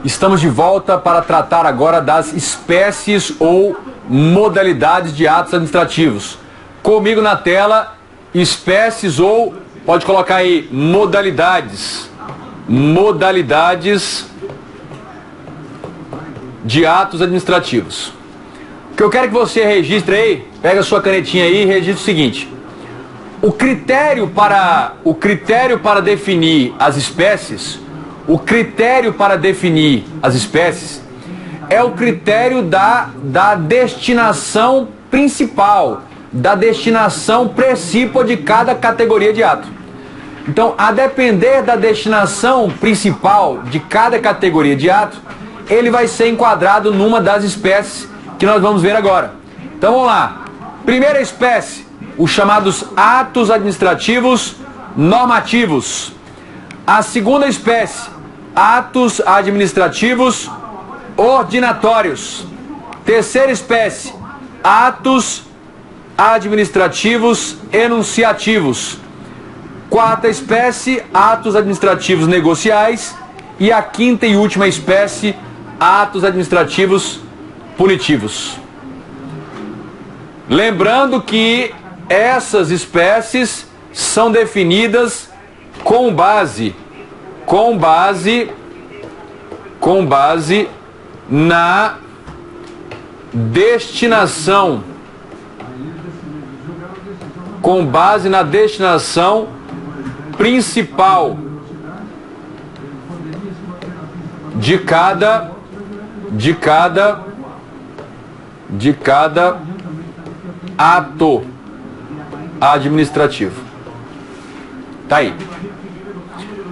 Estamos de volta para tratar agora das espécies ou modalidades de atos administrativos. Comigo na tela, espécies ou, pode colocar aí, modalidades. Modalidades de atos administrativos. O que eu quero que você registre aí, pega a sua canetinha aí e registre o seguinte. O critério para definir as espécies, é o critério da destinação principal, da destinação precípua de cada categoria de ato. Então, a depender da destinação principal de cada categoria de ato, ele vai ser enquadrado numa das espécies que nós vamos ver agora. Então, vamos lá. Primeira espécie, os chamados atos administrativos normativos. A segunda espécie, atos administrativos ordinatórios. Terceira espécie, atos administrativos enunciativos. Quarta espécie, atos administrativos negociais. E a quinta e última espécie, atos administrativos punitivos. Lembrando que essas espécies são definidas com base na destinação, principal de cada ato administrativo. Tá aí.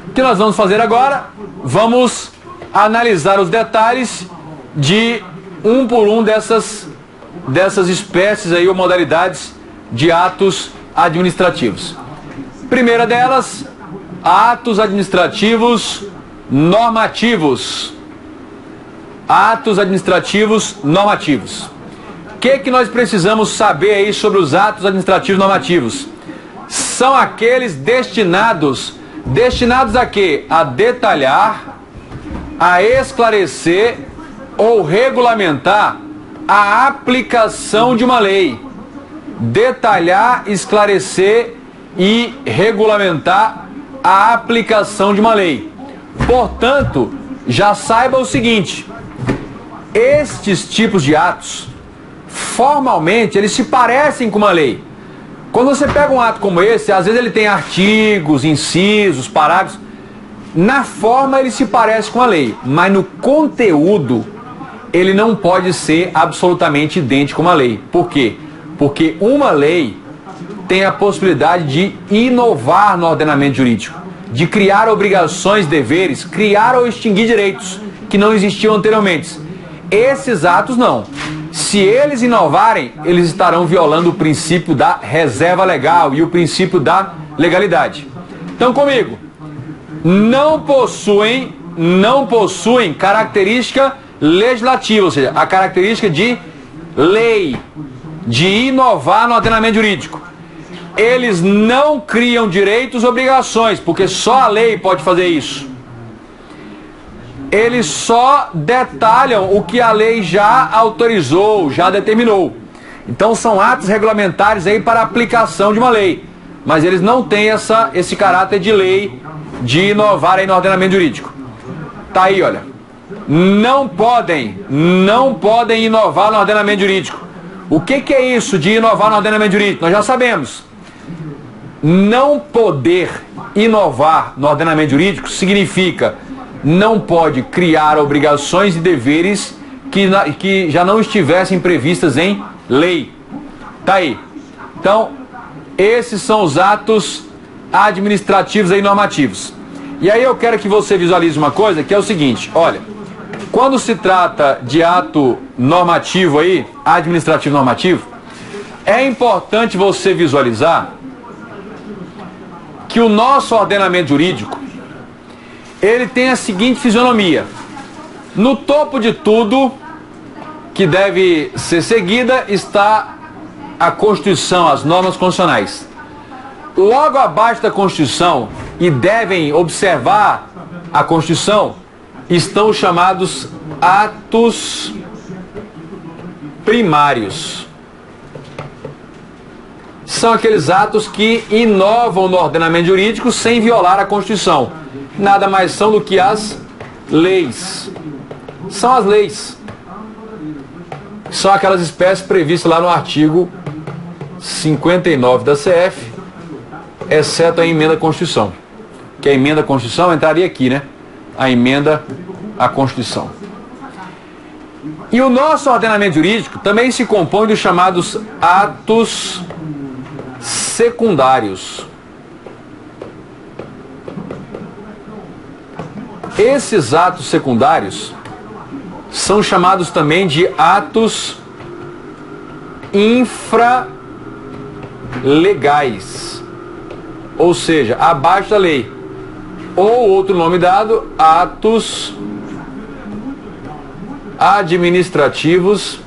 O que nós vamos fazer agora? Vamos analisar os detalhes de um por um dessas espécies aí ou modalidades de atos administrativos. Primeira delas, atos administrativos normativos. Atos administrativos normativos. O que nós precisamos saber aí sobre os atos administrativos normativos? São aqueles destinados a quê? A detalhar, a esclarecer ou regulamentar a aplicação de uma lei. Detalhar, esclarecer e regulamentar a aplicação de uma lei. Portanto, já saiba o seguinte: estes tipos de atos, formalmente, eles se parecem com uma lei. Quando você pega um ato como esse, às vezes ele tem artigos, incisos, parágrafos. Na forma ele se parece com a lei, mas no conteúdo ele não pode ser absolutamente idêntico a uma lei. Por quê? Porque uma lei tem a possibilidade de inovar no ordenamento jurídico, de criar obrigações, deveres, criar ou extinguir direitos que não existiam anteriormente. Esses atos não. Se eles inovarem, eles estarão violando o princípio da reserva legal e o princípio da legalidade. Então, comigo, não possuem característica legislativa, ou seja, a característica de lei, de inovar no ordenamento jurídico. Eles não criam direitos e obrigações, porque só a lei pode fazer isso. Eles só detalham o que a lei já autorizou, já determinou. Então são atos regulamentares aí para aplicação de uma lei, mas eles não têm esse caráter de lei, de inovar aí no ordenamento jurídico. Tá aí, olha. Não podem inovar no ordenamento jurídico. O que é isso de inovar no ordenamento jurídico? Nós já sabemos. Não poder inovar no ordenamento jurídico significa não pode criar obrigações e deveres que já não estivessem previstas em lei. Tá aí. Então, esses são os atos administrativos e normativos. E aí eu quero que você visualize uma coisa, que é o seguinte, olha, quando se trata de ato normativo aí, administrativo normativo, é importante você visualizar que o nosso ordenamento jurídico, ele tem a seguinte fisionomia. No topo de tudo que deve ser seguida está a Constituição, as normas constitucionais. Logo abaixo da Constituição, e devem observar a Constituição, estão os chamados atos primários. São aqueles atos que inovam no ordenamento jurídico sem violar a Constituição. Nada mais são do que as leis. São as leis. São aquelas espécies previstas lá no artigo 59 da CF, exceto a emenda à Constituição. Que a emenda à Constituição entraria aqui, né? A emenda à Constituição. E o nosso ordenamento jurídico também se compõe dos chamados atos secundários. Esses atos secundários são chamados também de atos infralegais, ou seja, abaixo da lei. Ou outro nome dado, atos administrativos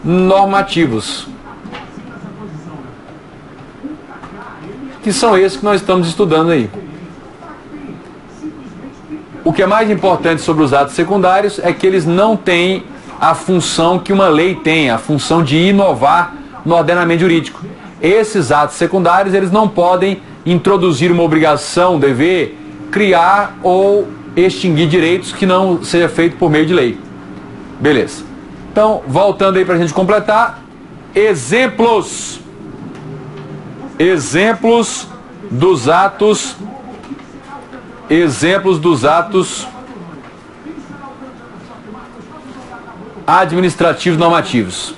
normativos, que são esses que nós estamos estudando aí. O que é mais importante sobre os atos secundários é que eles não têm a função que uma lei tem, a função de inovar no ordenamento jurídico. Esses atos secundários, eles não podem introduzir uma obrigação, dever, criar ou extinguir direitos que não seja feito por meio de lei. Beleza. Então, voltando aí para a gente completar, exemplos dos atos administrativos normativos.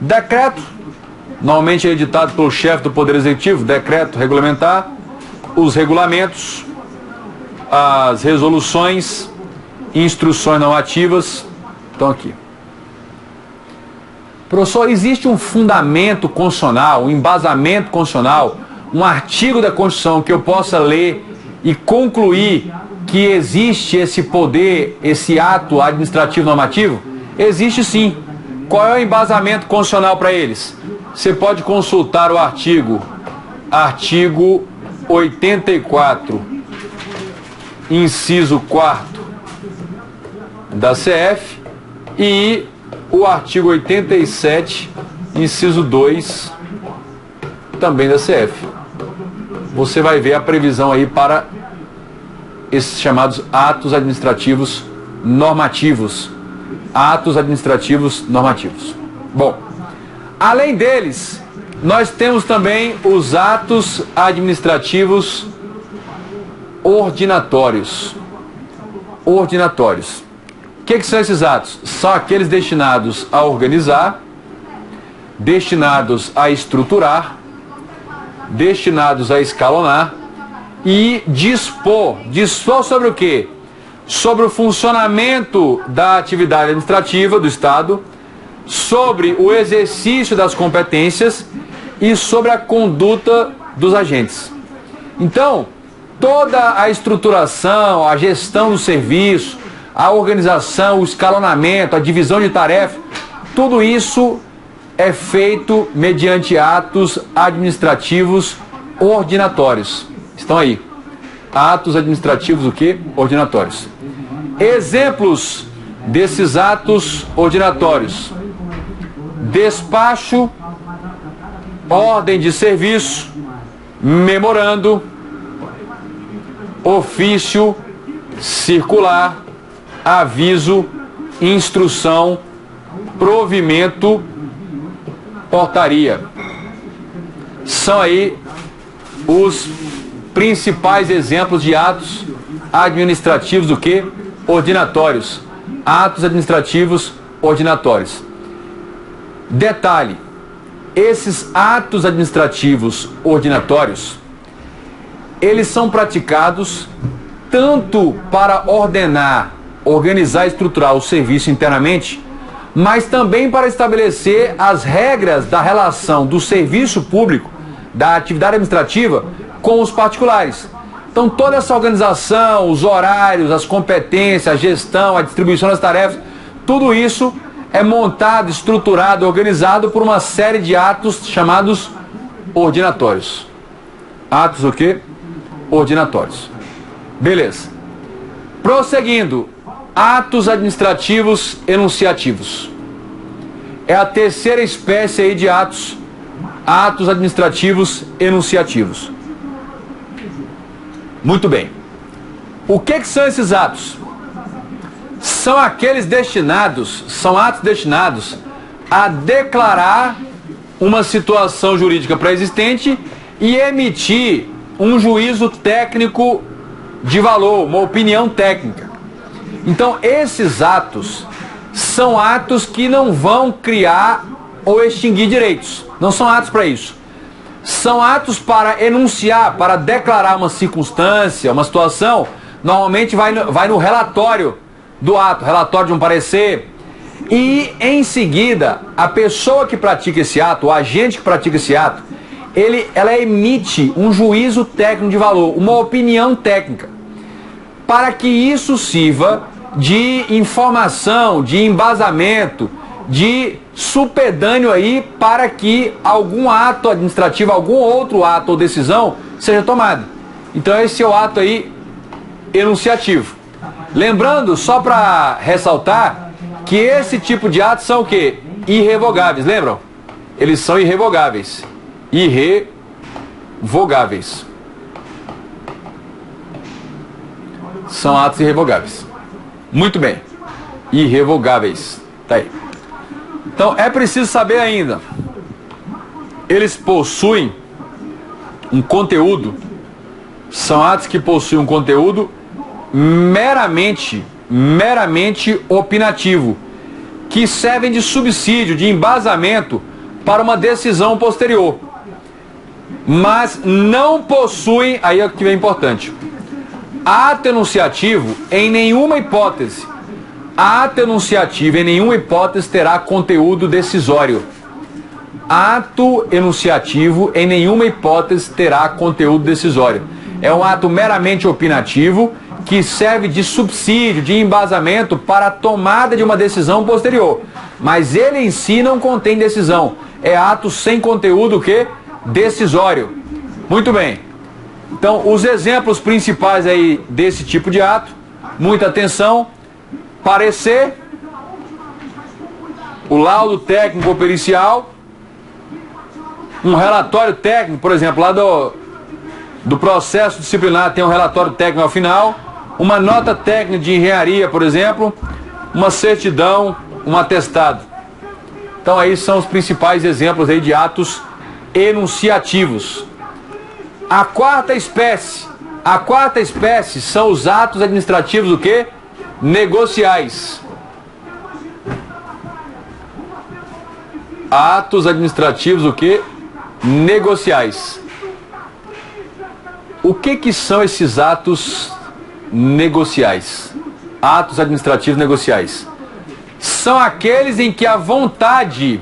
Decreto, normalmente é editado pelo chefe do Poder Executivo, decreto regulamentar, os regulamentos, as resoluções, instruções normativas, estão aqui. Professor, existe um fundamento constitucional, um embasamento constitucional, um artigo da Constituição que eu possa ler e concluir que existe esse poder, esse ato administrativo normativo? Existe sim. Qual é o embasamento constitucional para eles? Você pode consultar o artigo 84, inciso 4º da CF e o artigo 87, inciso 2, também da CF. Você vai ver a previsão aí para esses chamados atos administrativos normativos. Atos administrativos normativos. Bom, além deles, nós temos também os atos administrativos ordinatórios. Ordinatórios. O que são esses atos? São aqueles destinados a organizar, destinados a estruturar, destinados a escalonar e dispor. Dispor sobre o quê? Sobre o funcionamento da atividade administrativa do Estado, sobre o exercício das competências e sobre a conduta dos agentes. Então, toda a estruturação, a gestão do serviço, a organização, o escalonamento, a divisão de tarefas, tudo isso é feito mediante atos administrativos ordinatórios. Estão aí. Atos administrativos o quê? Ordinatórios. Exemplos desses atos ordinatórios: despacho, ordem de serviço, memorando, ofício, circular, aviso, instrução, provimento, portaria. São aí os principais exemplos de atos administrativos do que? Ordinatórios. Atos administrativos ordinatórios. Detalhe: esses atos administrativos ordinatórios, eles são praticados tanto para ordenar, organizar e estruturar o serviço internamente, mas também para estabelecer as regras da relação do serviço público, da atividade administrativa, com os particulares. Então, toda essa organização, os horários, as competências, a gestão, a distribuição das tarefas, tudo isso é montado, estruturado, organizado por uma série de atos chamados ordinatórios. Atos o quê? Ordinatórios. Beleza. Prosseguindo, atos administrativos enunciativos. É a terceira espécie aí de atos administrativos enunciativos. Muito bem. O que são esses atos? São atos destinados a declarar uma situação jurídica pré-existente e emitir um juízo técnico de valor, uma opinião técnica. Então, esses atos são atos que não vão criar ou extinguir direitos. Não são atos para isso. São atos para enunciar, para declarar uma circunstância, uma situação. Normalmente vai no relatório do ato, relatório de um parecer. E, em seguida, a pessoa que pratica esse ato, o agente que pratica esse ato, ela emite um juízo técnico de valor, uma opinião técnica, para que isso sirva de informação, de embasamento, de supedâneo aí para que algum ato administrativo, algum outro ato ou decisão seja tomado. Então esse é o ato aí enunciativo. Lembrando, só para ressaltar, que esse tipo de atos são o quê? Irrevogáveis, lembram? Eles são irrevogáveis. Irrevogáveis. São atos irrevogáveis. Muito bem. Irrevogáveis. Tá aí. Então é preciso saber ainda. Eles possuem um conteúdo. São atos que possuem um conteúdo meramente opinativo, que servem de subsídio, de embasamento para uma decisão posterior. Mas não possuem, aí é o que é importante, ato enunciativo em nenhuma hipótese. Ato enunciativo em nenhuma hipótese terá conteúdo decisório. Ato enunciativo em nenhuma hipótese terá conteúdo decisório. É um ato meramente opinativo que serve de subsídio, de embasamento para a tomada de uma decisão posterior. Mas ele em si não contém decisão. É ato sem conteúdo que decisório. Muito bem. Então, os exemplos principais aí desse tipo de ato, muita atenção: parecer, o laudo técnico ou pericial, um relatório técnico, por exemplo, lá do processo disciplinar tem um relatório técnico ao final, uma nota técnica de engenharia, por exemplo, uma certidão, um atestado. Então aí são os principais exemplos aí de atos enunciativos. A quarta espécie são os atos administrativos o quê? Negociais. Atos administrativos o quê? Negociais. O que são esses atos negociais? Atos administrativos negociais. São aqueles em que a vontade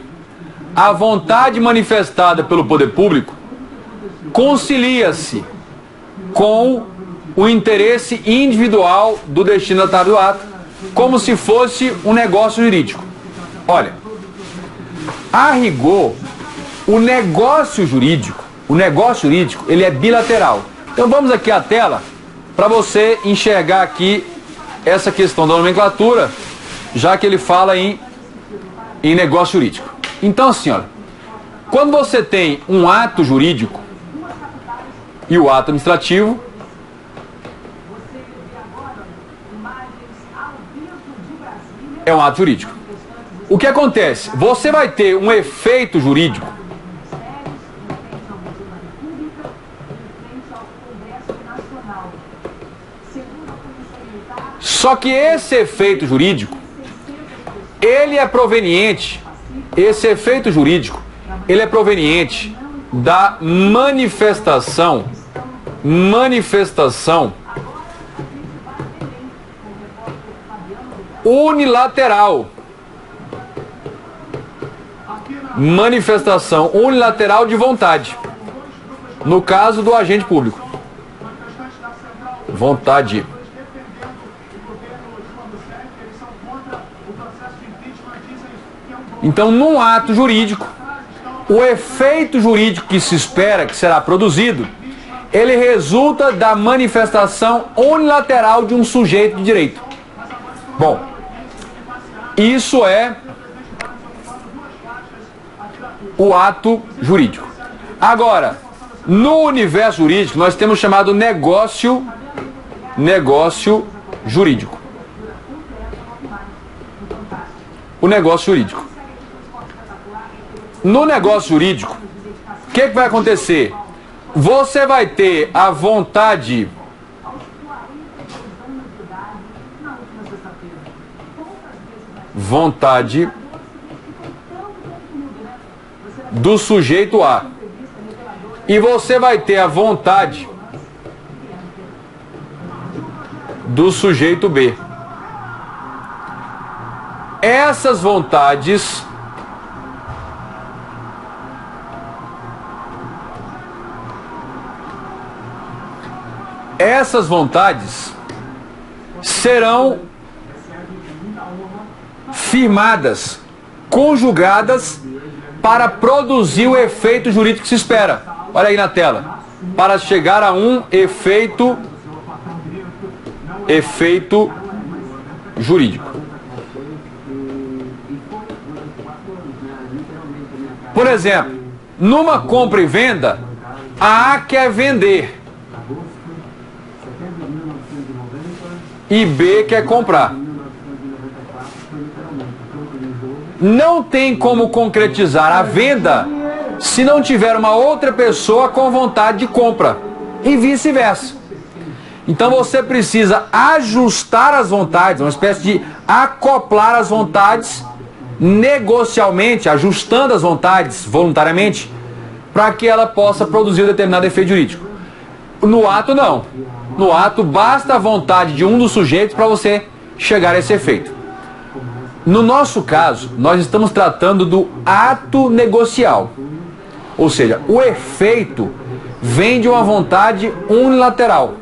manifestada pelo poder público concilia-se com o interesse individual do destinatário do ato, como se fosse um negócio jurídico. Olha, a rigor, o negócio jurídico, ele é bilateral. Então vamos aqui à tela para você enxergar aqui essa questão da nomenclatura, já que ele fala em negócio jurídico. Então assim, olha, quando você tem um ato jurídico e o ato administrativo, é um ato jurídico. O que acontece? Você vai ter um efeito jurídico só que esse efeito jurídico, ele é proveniente, esse efeito jurídico, ele é proveniente da manifestação unilateral. Manifestação unilateral de vontade. No caso do agente público. Vontade. Então, num ato jurídico, o efeito jurídico que se espera que será produzido, ele resulta da manifestação unilateral de um sujeito de direito. Bom, isso é o ato jurídico. Agora, no universo jurídico, nós temos o chamado negócio jurídico. O negócio jurídico. No negócio jurídico, o que vai acontecer? Você vai ter a vontade do sujeito A. E você vai ter a vontade do sujeito B. Essas vontades serão firmadas, conjugadas para produzir o efeito jurídico que se espera. Olha aí na tela. Para chegar a um efeito jurídico. Por exemplo, numa compra e venda, a A quer vender e B quer comprar. Não tem como concretizar a venda se não tiver uma outra pessoa com vontade de compra e vice-versa. Então você precisa ajustar as vontades, uma espécie de acoplar as vontades negocialmente, ajustando as vontades voluntariamente, para que ela possa produzir um determinado efeito jurídico. No ato, não. No ato, basta a vontade de um dos sujeitos para você chegar a esse efeito. No nosso caso, nós estamos tratando do ato negocial. Ou seja, o efeito vem de uma vontade unilateral.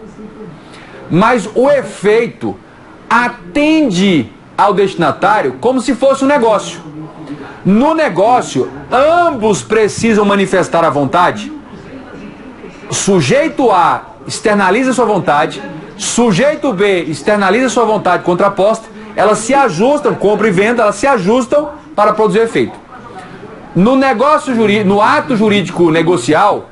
Mas o efeito atende ao destinatário como se fosse um negócio. No negócio, ambos precisam manifestar a vontade. Sujeito A externaliza sua vontade, sujeito B externaliza sua vontade contraposta, elas se ajustam, compra e venda, elas se ajustam para produzir efeito. No negócio jurídico, no ato jurídico negocial,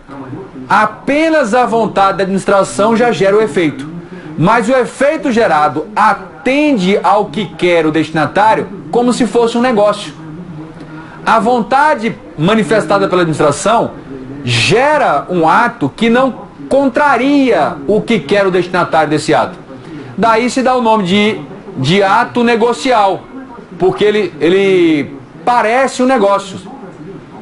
apenas a vontade da administração já gera o efeito. Mas o efeito gerado atende ao que quer o destinatário como se fosse um negócio. A vontade manifestada pela administração gera um ato que não contraria o que quer o destinatário desse ato. Daí se dá o nome de ato negocial, porque ele parece um negócio.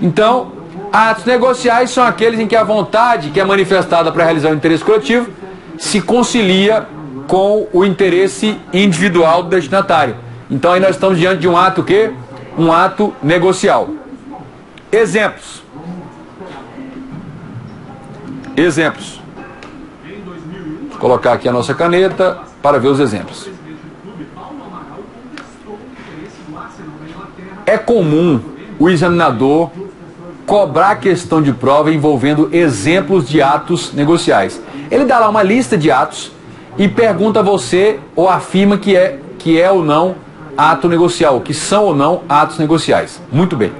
Então, atos negociais são aqueles em que a vontade que é manifestada para realizar o interesse coletivo se concilia com o interesse individual do destinatário. Então aí nós estamos diante de um ato que? Um ato negocial. Exemplos. Vou colocar aqui a nossa caneta para ver os exemplos. É comum o examinador cobrar questão de prova envolvendo exemplos de atos negociais. Ele dá lá uma lista de atos e pergunta a você ou afirma que é ou não ato negocial, que são ou não atos negociais. Muito bem.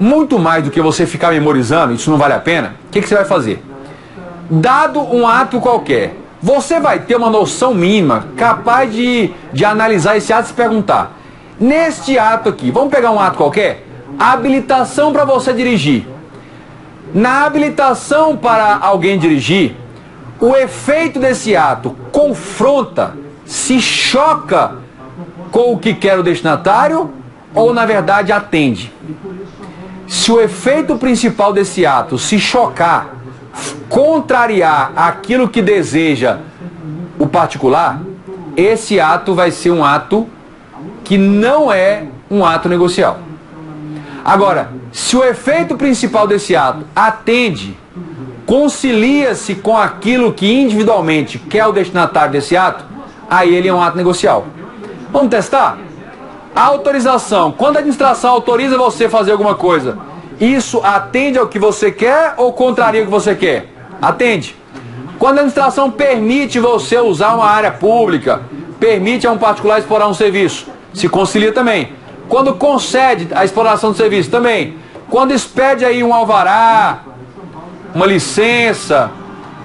Muito mais do que você ficar memorizando, isso não vale a pena, o que você vai fazer? Dado um ato qualquer, você vai ter uma noção mínima capaz de analisar esse ato e se perguntar: neste ato aqui, vamos pegar um ato qualquer? Habilitação para você dirigir. Na habilitação para alguém dirigir, o efeito desse ato confronta, se choca com o que quer o destinatário ou na verdade atende? Se o efeito principal desse ato se chocar, contrariar aquilo que deseja o particular, esse ato vai ser um ato que não é um ato negocial. Agora, se o efeito principal desse ato atende, concilia-se com aquilo que individualmente quer o destinatário desse ato, aí ele é um ato negocial. Vamos testar? A autorização. Quando a administração autoriza você a fazer alguma coisa, isso atende ao que você quer ou contraria o que você quer? Atende. Quando a administração permite você usar uma área pública, permite a um particular explorar um serviço, se concilia também. Quando concede a exploração do serviço, também. Quando expede aí um alvará, uma licença,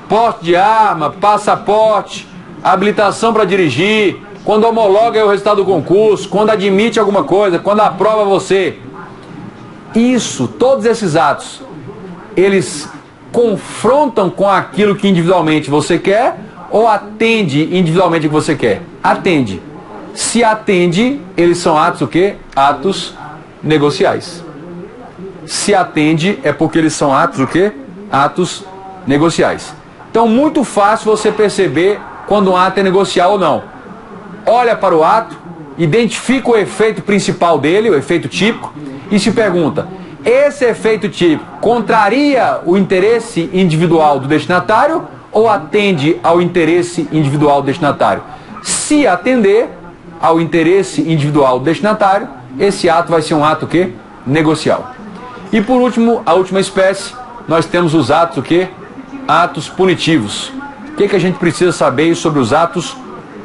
porte de arma, passaporte, habilitação para dirigir, quando homologa o resultado do concurso, quando admite alguma coisa, quando aprova você. Isso, todos esses atos, eles confrontam com aquilo que individualmente você quer ou atende individualmente o que você quer? Atende. Se atende, eles são atos o quê? Atos negociais. Se atende é porque eles são atos o quê? Atos negociais. Então, muito fácil você perceber quando um ato é negocial ou não. Olha para o ato, identifica o efeito principal dele, o efeito típico, e se pergunta: esse efeito típico contraria o interesse individual do destinatário ou atende ao interesse individual do destinatário? Se atender ao interesse individual do destinatário, esse ato vai ser um ato o quê? Negocial. E por último, a última espécie, nós temos os atos o quê? Atos punitivos. O que a gente precisa saber sobre os atos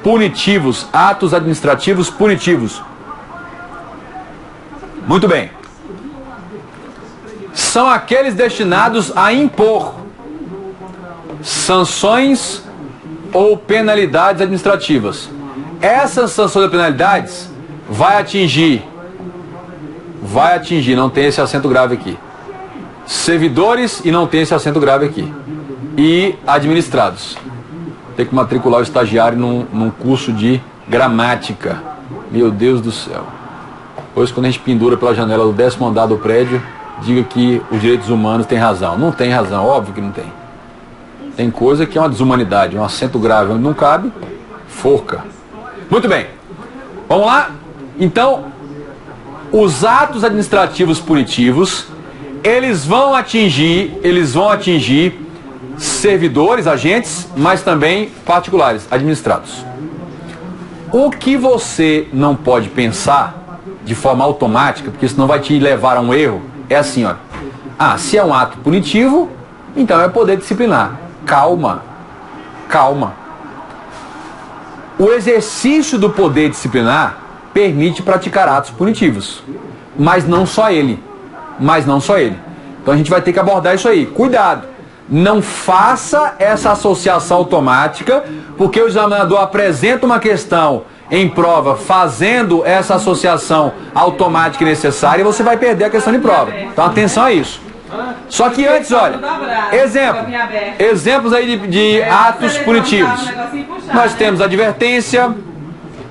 punitivos, atos administrativos punitivos? Muito bem. São aqueles destinados a impor sanções ou penalidades administrativas. Essas sanções ou penalidades vai atingir, não tem esse acento grave aqui, servidores e não tem esse acento grave aqui, e administrados. Tem que matricular o estagiário num curso de gramática. Meu Deus do céu. Pois quando a gente pendura pela janela do 10º andar do prédio, diga que os direitos humanos têm razão. Não tem razão, óbvio que não tem. Tem coisa que é uma desumanidade, um acento grave onde não cabe, forca. Muito bem. Vamos lá? Então, os atos administrativos punitivos, eles vão atingir servidores, agentes, mas também particulares, administrados. O que você não pode pensar de forma automática, porque senão vai te levar a um erro, é assim, ó. Ah, se é um ato punitivo, então é poder disciplinar. Calma. O exercício do poder disciplinar permite praticar atos punitivos, mas não só ele. Então a gente vai ter que abordar isso aí. Cuidado. Não faça essa associação automática, porque o examinador apresenta uma questão em prova fazendo essa associação automática e necessária e você vai perder a questão de prova. Então atenção a isso. Só que antes, olha, exemplos aí de atos punitivos. Nós temos advertência,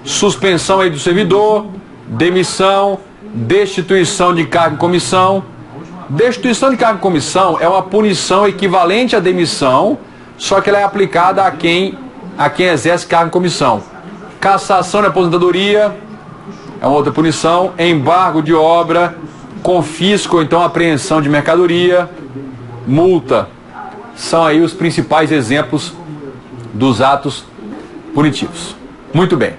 suspensão aí do servidor, demissão, destituição de cargo e comissão. Destituição de cargo e comissão é uma punição equivalente à demissão, só que ela é aplicada a quem exerce cargo e comissão. Cassação de aposentadoria é uma outra punição. Embargo de obra, confisco ou então apreensão de mercadoria, multa. São aí os principais exemplos dos atos punitivos. Muito bem.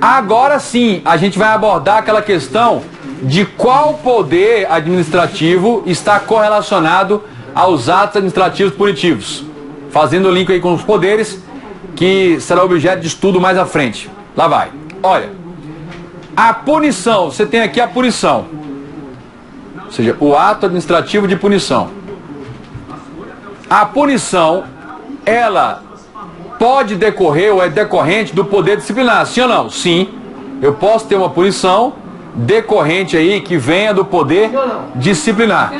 Agora sim, a gente vai abordar aquela questão de qual poder administrativo está correlacionado aos atos administrativos punitivos. Fazendo o link aí com os poderes, que será objeto de estudo mais à frente. Lá vai. Olha, a punição, você tem aqui a punição. Ou seja, o ato administrativo de punição. A punição, ela pode decorrer ou é decorrente do poder disciplinar, sim ou não? Sim. Eu posso ter uma punição decorrente aí que venha do poder disciplinar.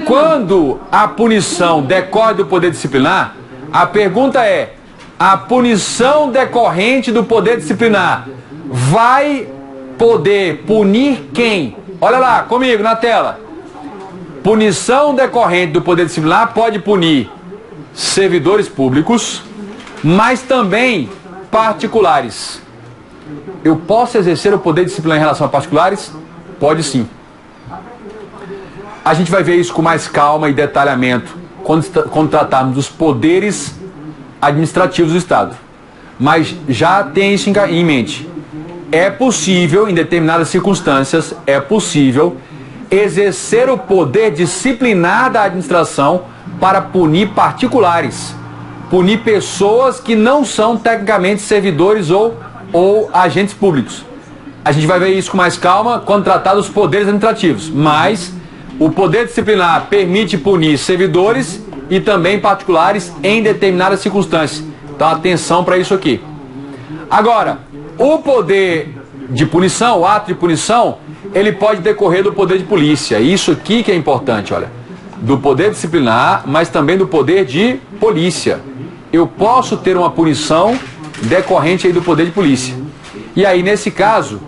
Quando a punição decorre do poder disciplinar, a pergunta é: a punição decorrente do poder disciplinar vai poder punir quem? Olha lá, comigo na tela. Punição decorrente do poder disciplinar pode punir servidores públicos, mas também particulares. Eu posso exercer o poder disciplinar em relação a particulares? Pode sim. A gente vai ver isso com mais calma e detalhamento quando tratarmos dos poderes administrativos do Estado. Mas já tem isso em mente. É possível, em determinadas circunstâncias, exercer o poder disciplinar da administração para punir particulares. punir pessoas que não são tecnicamente servidores ou agentes públicos. A gente vai ver isso com mais calma quando tratar dos poderes administrativos, mas o poder disciplinar permite punir servidores e também particulares em determinadas circunstâncias. Então atenção para isso aqui. Agora, o poder de punição, o ato de punição, ele pode decorrer do poder de polícia. Isso aqui que é importante, olha. Do poder disciplinar, mas também do poder de polícia. Eu posso ter uma punição decorrente aí do poder de polícia. E aí, nesse caso,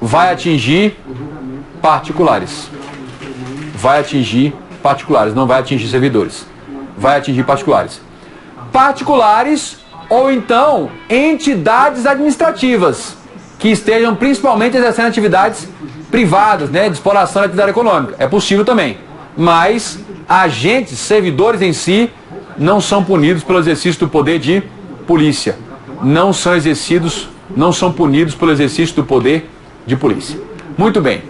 vai atingir particulares. Vai atingir particulares, não vai atingir servidores. Vai atingir particulares. Particulares ou então entidades administrativas que estejam principalmente exercendo atividades privadas, né, de exploração da atividade econômica. É possível também. Mas agentes, servidores em si, não são punidos pelo exercício do poder de polícia. Não são punidos pelo exercício do poder de polícia. Muito bem.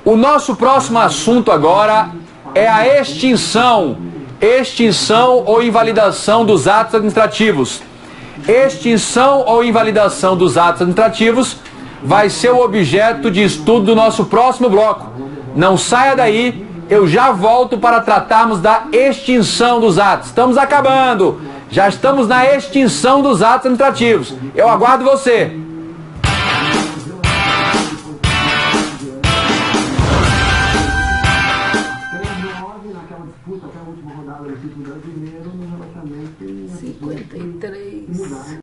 O nosso próximo assunto agora é a extinção ou invalidação dos atos administrativos. Extinção ou invalidação dos atos administrativos vai ser o objeto de estudo do nosso próximo bloco. Não saia daí, eu já volto para tratarmos da extinção dos atos. Estamos acabando, já estamos na extinção dos atos administrativos. Eu aguardo você. Naquela disputa até a última rodada do título brasileiro no relacionamento 53.